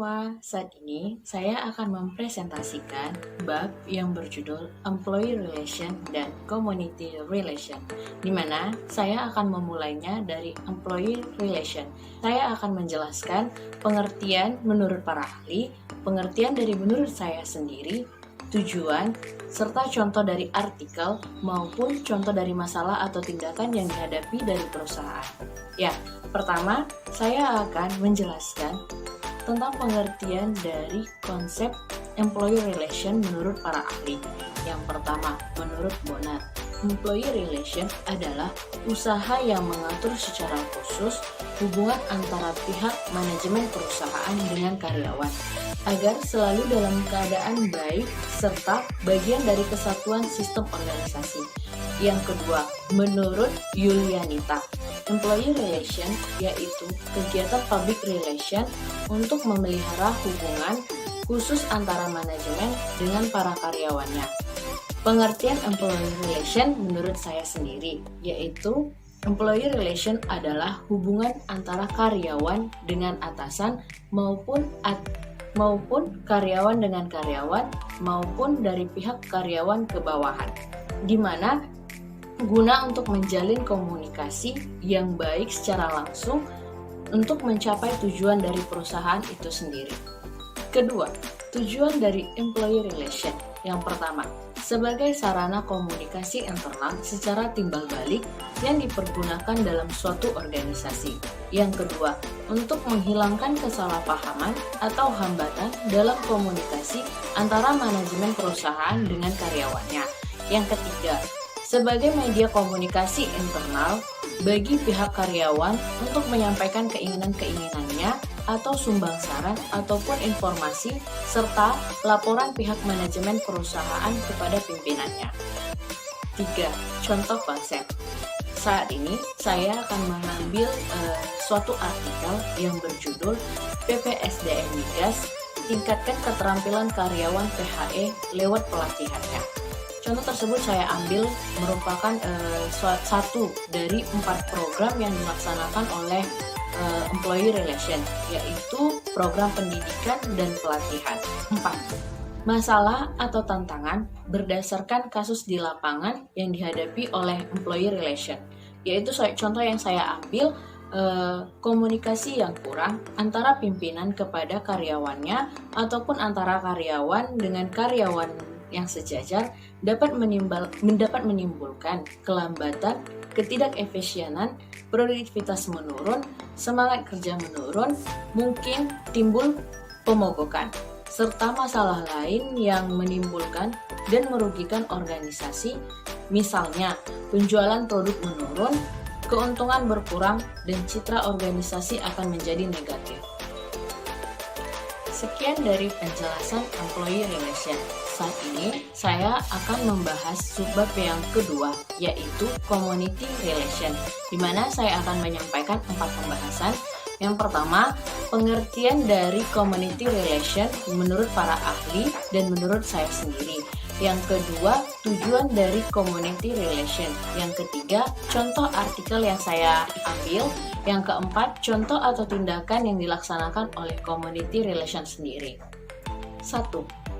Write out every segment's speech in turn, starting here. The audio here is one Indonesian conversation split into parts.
semua, saat ini saya akan mempresentasikan bab yang berjudul Employee Relation dan Community Relation, di mana saya akan memulainya dari Employee Relation. Saya akan menjelaskan pengertian menurut para ahli, pengertian dari menurut saya sendiri, tujuan, serta contoh dari artikel maupun contoh dari masalah atau tindakan yang dihadapi dari perusahaan. Ya, pertama saya akan menjelaskan tentang pengertian dari konsep employee relation menurut para ahli. Yang pertama, menurut Bonar, employee relation adalah usaha yang mengatur secara khusus hubungan antara pihak manajemen perusahaan dengan karyawan agar selalu dalam keadaan baik serta bagian dari kesatuan sistem organisasi. Yang kedua, menurut Yulianita, employee relation yaitu kegiatan public relation untuk memelihara hubungan khusus antara manajemen dengan para karyawannya. Pengertian employee relation menurut saya sendiri yaitu employee relation adalah hubungan antara karyawan dengan atasan maupun karyawan dengan karyawan maupun dari pihak karyawan ke bawahan, di mana guna untuk menjalin komunikasi yang baik secara langsung untuk mencapai tujuan dari perusahaan itu sendiri. Kedua, tujuan dari employee relation. Yang pertama, sebagai sarana komunikasi internal secara timbal balik yang dipergunakan dalam suatu organisasi. Yang kedua, untuk menghilangkan kesalahpahaman atau hambatan dalam komunikasi antara manajemen perusahaan dengan karyawannya. Yang ketiga, sebagai media komunikasi internal bagi pihak karyawan untuk menyampaikan keinginan-keinginannya atau sumbang saran ataupun informasi serta laporan pihak manajemen perusahaan kepada pimpinannya. 3. Contoh konsep. Saat ini saya akan mengambil suatu artikel yang berjudul PPSDM Migas tingkatkan keterampilan karyawan PHE lewat pelatihannya. Contoh tersebut saya ambil merupakan satu dari 4 program yang dilaksanakan oleh Employee Relation, yaitu program pendidikan dan pelatihan. 4. Masalah atau tantangan berdasarkan kasus di lapangan yang dihadapi oleh Employee Relation, yaitu contoh yang saya ambil komunikasi yang kurang antara pimpinan kepada karyawannya ataupun antara karyawan dengan karyawan yang sejajar dapat menimbulkan kelambatan, ketidakefisienan, produktivitas menurun, semangat kerja menurun, mungkin timbul pemogokan, serta masalah lain yang menimbulkan dan merugikan organisasi, misalnya penjualan produk menurun, keuntungan berkurang, dan citra organisasi akan menjadi negatif. Sekian dari penjelasan employee relation. Saat ini saya akan membahas subbab yang kedua, yaitu community relation, di mana saya akan menyampaikan 4 pembahasan. Yang pertama, pengertian dari community relation menurut para ahli dan menurut saya sendiri. Yang kedua, tujuan dari community relation. Yang ketiga, contoh artikel yang saya ambil. Yang keempat, contoh atau tindakan yang dilaksanakan oleh community relation sendiri. 1.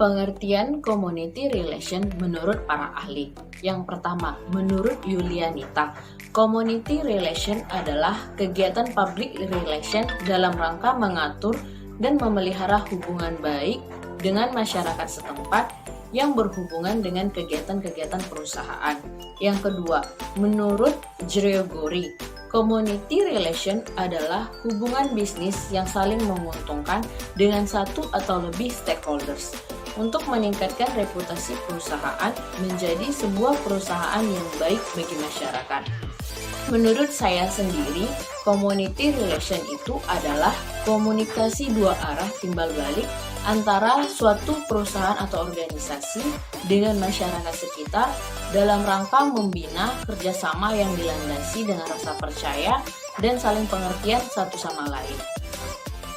Pengertian community relation menurut para ahli. Yang pertama, menurut Yulianita, community relation adalah kegiatan public relation dalam rangka mengatur dan memelihara hubungan baik dengan masyarakat setempat yang berhubungan dengan kegiatan-kegiatan perusahaan. Yang kedua, menurut Gregory, community relation adalah hubungan bisnis yang saling menguntungkan dengan satu atau lebih stakeholders untuk meningkatkan reputasi perusahaan menjadi sebuah perusahaan yang baik bagi masyarakat. Menurut saya sendiri, community relation itu adalah komunikasi dua arah timbal balik antara suatu perusahaan atau organisasi dengan masyarakat sekitar dalam rangka membina kerjasama yang dilandasi dengan rasa percaya dan saling pengertian satu sama lain.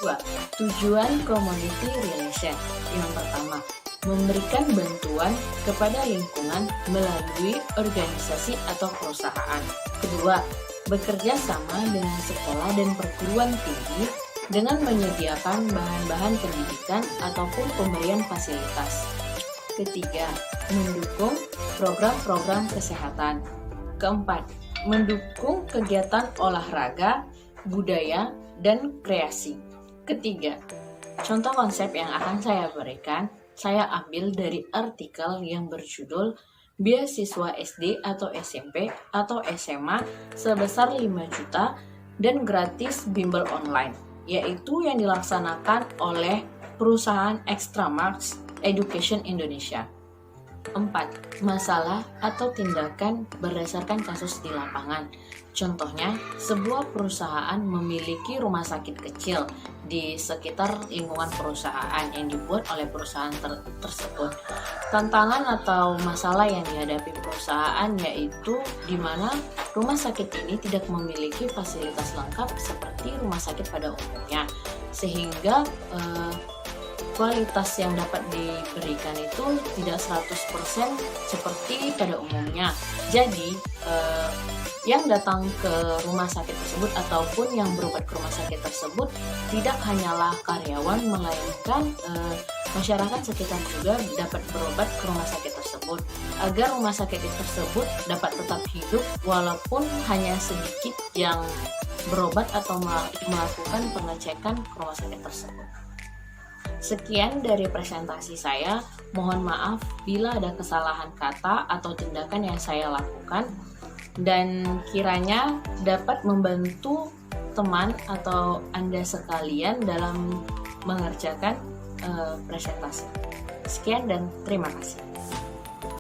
2. Tujuan community relation. Yang pertama, memberikan bantuan kepada lingkungan melalui organisasi atau perusahaan. Kedua, bekerja sama dengan sekolah dan perguruan tinggi dengan menyediakan bahan-bahan pendidikan ataupun pemberian fasilitas. Ketiga, mendukung program-program kesehatan. Keempat, mendukung kegiatan olahraga, budaya, dan kreasi. Ketiga, contoh konsep yang akan saya berikan, saya ambil dari artikel yang berjudul Beasiswa SD atau SMP atau SMA sebesar 5 juta dan gratis bimbel online, yaitu yang dilaksanakan oleh perusahaan Extramarks Education Indonesia. 4. Masalah atau tindakan berdasarkan kasus di lapangan. Contohnya, sebuah perusahaan memiliki rumah sakit kecil di sekitar lingkungan perusahaan yang dibuat oleh perusahaan tersebut. Tantangan atau masalah yang dihadapi perusahaan yaitu di mana rumah sakit ini tidak memiliki fasilitas lengkap seperti rumah sakit pada umumnya, sehingga kualitas yang dapat diberikan itu tidak 100% seperti pada umumnya. Jadi, yang datang ke rumah sakit tersebut ataupun yang berobat ke rumah sakit tersebut tidak hanyalah karyawan, melainkan masyarakat sekitar juga dapat berobat ke rumah sakit tersebut agar rumah sakit tersebut dapat tetap hidup walaupun hanya sedikit yang berobat atau melakukan pengecekan ke rumah sakit tersebut. Sekian dari presentasi saya. Mohon maaf bila ada kesalahan kata atau tindakan yang saya lakukan dan kiranya dapat membantu teman atau Anda sekalian dalam mengerjakan presentasi. Sekian dan terima kasih.